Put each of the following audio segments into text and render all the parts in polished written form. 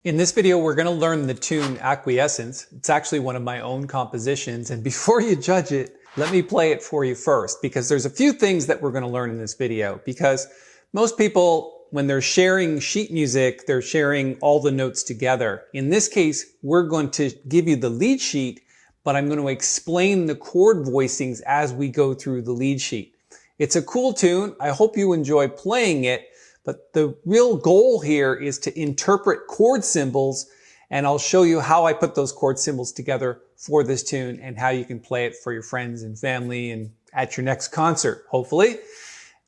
In this video, we're going to learn the tune Acquiescence. It's actually one of my own compositions, and before you judge it, let me play it for you first, because there's a few things that we're going to learn in this video. Because most people, when they're sharing sheet music, they're sharing all the notes together. In this case, we're going to give you the lead sheet, but I'm going to explain the chord voicings as we go through the lead sheet. It's a cool tune. I hope you enjoy playing it. But the real goal here is to interpret chord symbols, and I'll show you how I put those chord symbols together for this tune and how you can play it for your friends and family and at your next concert, hopefully.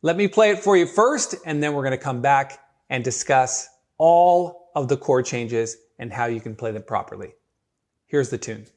Let me play it for you first, and then we're going to come back and discuss all of the chord changes and how you can play them properly. Here's the tune.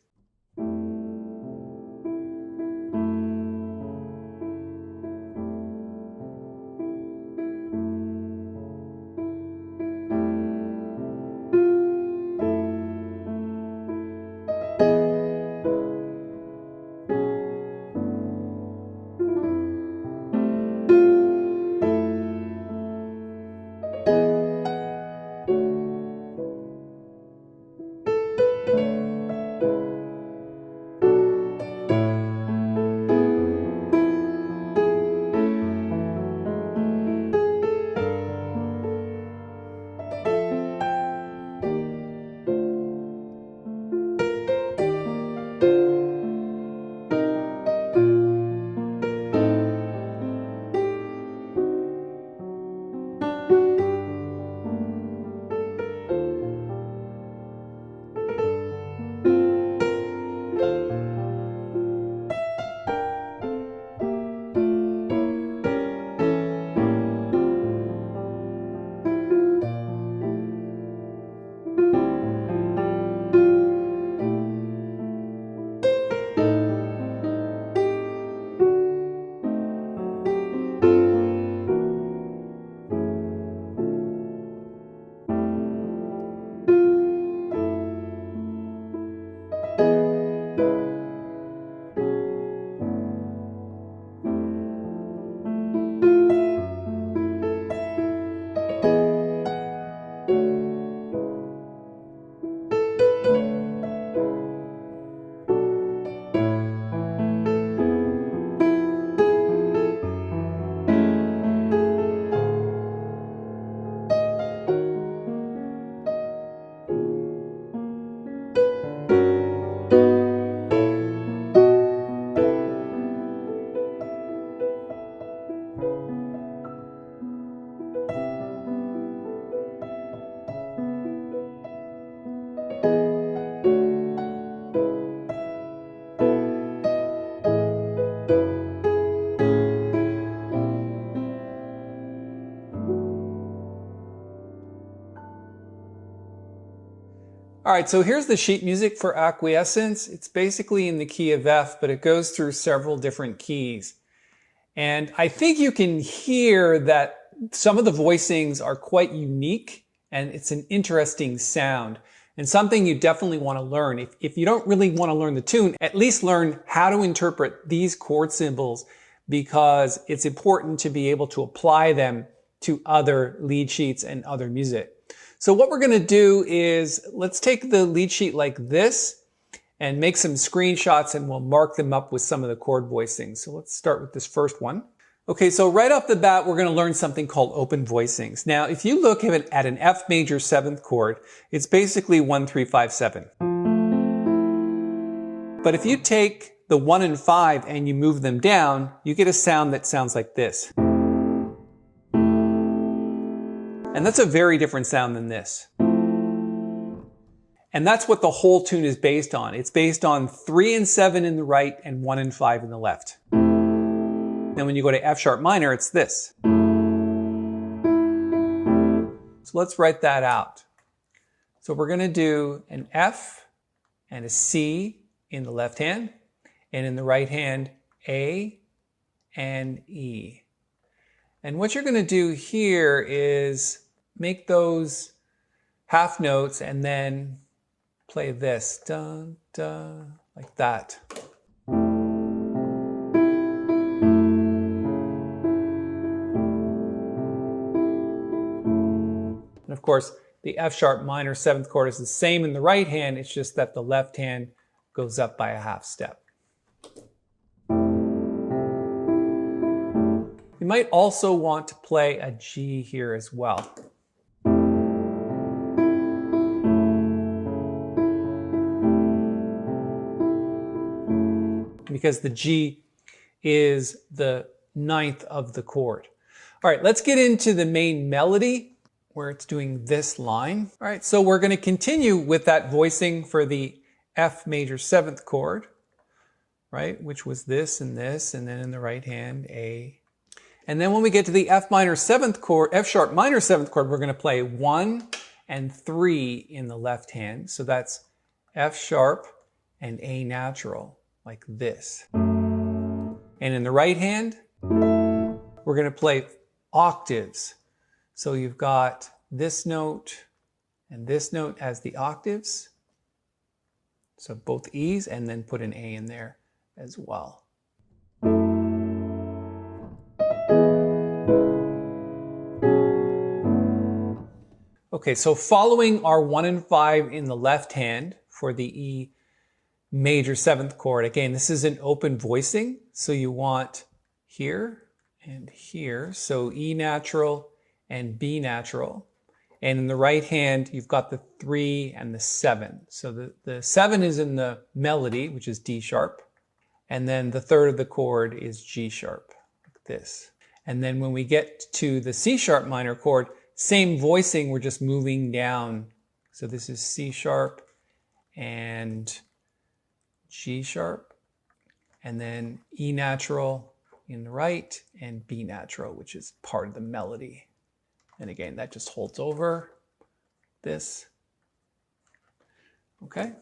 All right, so here's the sheet music for Acquiescence. It's basically in the key of F, but it goes through several different keys. And I think you can hear that some of the voicings are quite unique, and it's an interesting sound and something you definitely want to learn. If you don't really want to learn the tune, at least learn how to interpret these chord symbols, because it's important to be able to apply them to other lead sheets and other music. So what we're going to do is, let's take the lead sheet like this and make some screenshots, and we'll mark them up with some of the chord voicings. So let's start with this first one. Okay, so right off the bat, we're going to learn something called open voicings. Now, if you look at an F major 7th chord, it's basically 1, 3, 5, 7. But if you take the 1 and 5 and you move them down, you get a sound that sounds like this. And that's a very different sound than this. And that's what the whole tune is based on. It's based on 3 and 7 in the right and 1 and 5 in the left. Then when you go to F sharp minor, it's this. So let's write that out. So we're going to do an F and a C in the left hand, and in the right hand, A and E. And what you're going to do here is make those half notes and then play this, dun, dun, like that. And of course, the F sharp minor 7th chord is the same in the right hand, it's just that the left hand goes up by a half step. You might also want to play a G here as well. Because the G is the 9th of the chord. All right, let's get into the main melody where it's doing this line. All right, so we're going to continue with that voicing for the F major 7th chord, right, which was this, and then in the right hand, A. And then when we get to the F minor 7th chord, F sharp minor 7th chord, we're going to play 1 and 3 in the left hand. So that's F sharp and A natural, like this. And in the right hand, we're going to play octaves. So you've got this note and this note as the octaves. So both E's, and then put an A in there as well. Okay, so following our 1 and 5 in the left hand for the E major 7th chord, again, this is an open voicing. So you want here and here. So E natural and B natural. And in the right hand, you've got the 3 and the 7. So the 7 is in the melody, which is D sharp. And then the 3rd of the chord is G sharp, like this. And then when we get to the C sharp minor chord, same voicing, we're just moving down. So this is C sharp and G sharp. And then E natural in the right and B natural, which is part of the melody. And again, that just holds over this. Okay.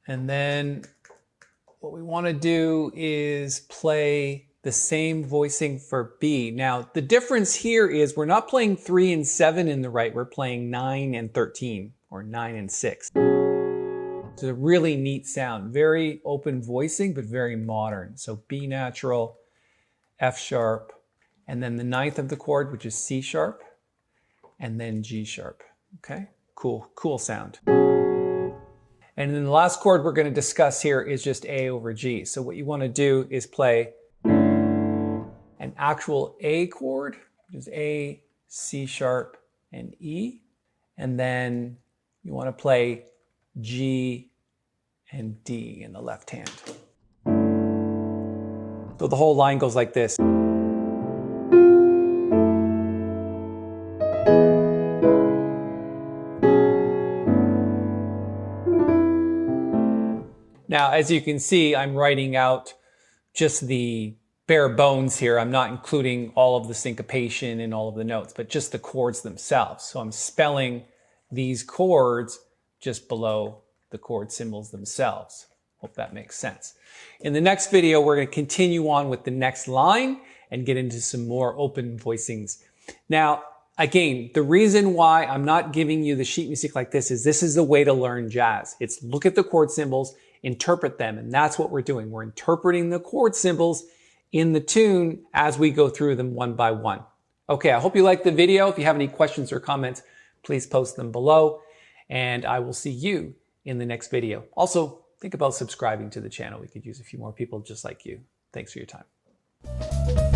And then what we want to do is play the same voicing for B. Now, the difference here is we're not playing 3 and 7 in the right, we're playing 9 and 13, or 9 and 6. It's a really neat sound, very open voicing, but very modern. So B natural, F sharp, and then the 9th of the chord, which is C sharp, and then G sharp. Okay, cool sound. And then the last chord we're going to discuss here is just A over G. So what you want to do is play an actual A chord, which is A, C sharp, and E. And then you want to play G and D in the left hand. So the whole line goes like this. Now, as you can see, I'm writing out just the bare bones here. I'm not including all of the syncopation and all of the notes, but just the chords themselves. So I'm spelling these chords just below the chord symbols themselves. Hope that makes sense. In the next video, we're going to continue on with the next line and get into some more open voicings. Now, again, the reason why I'm not giving you the sheet music like this is the way to learn jazz. It's look at the chord symbols, interpret them, and that's what we're doing. We're interpreting the chord symbols in the tune as we go through them one by one. Okay, I hope you liked the video. If you have any questions or comments, please post them below, and I will see you in the next video. Also, think about subscribing to the channel. We could use a few more people just like you. Thanks for your time.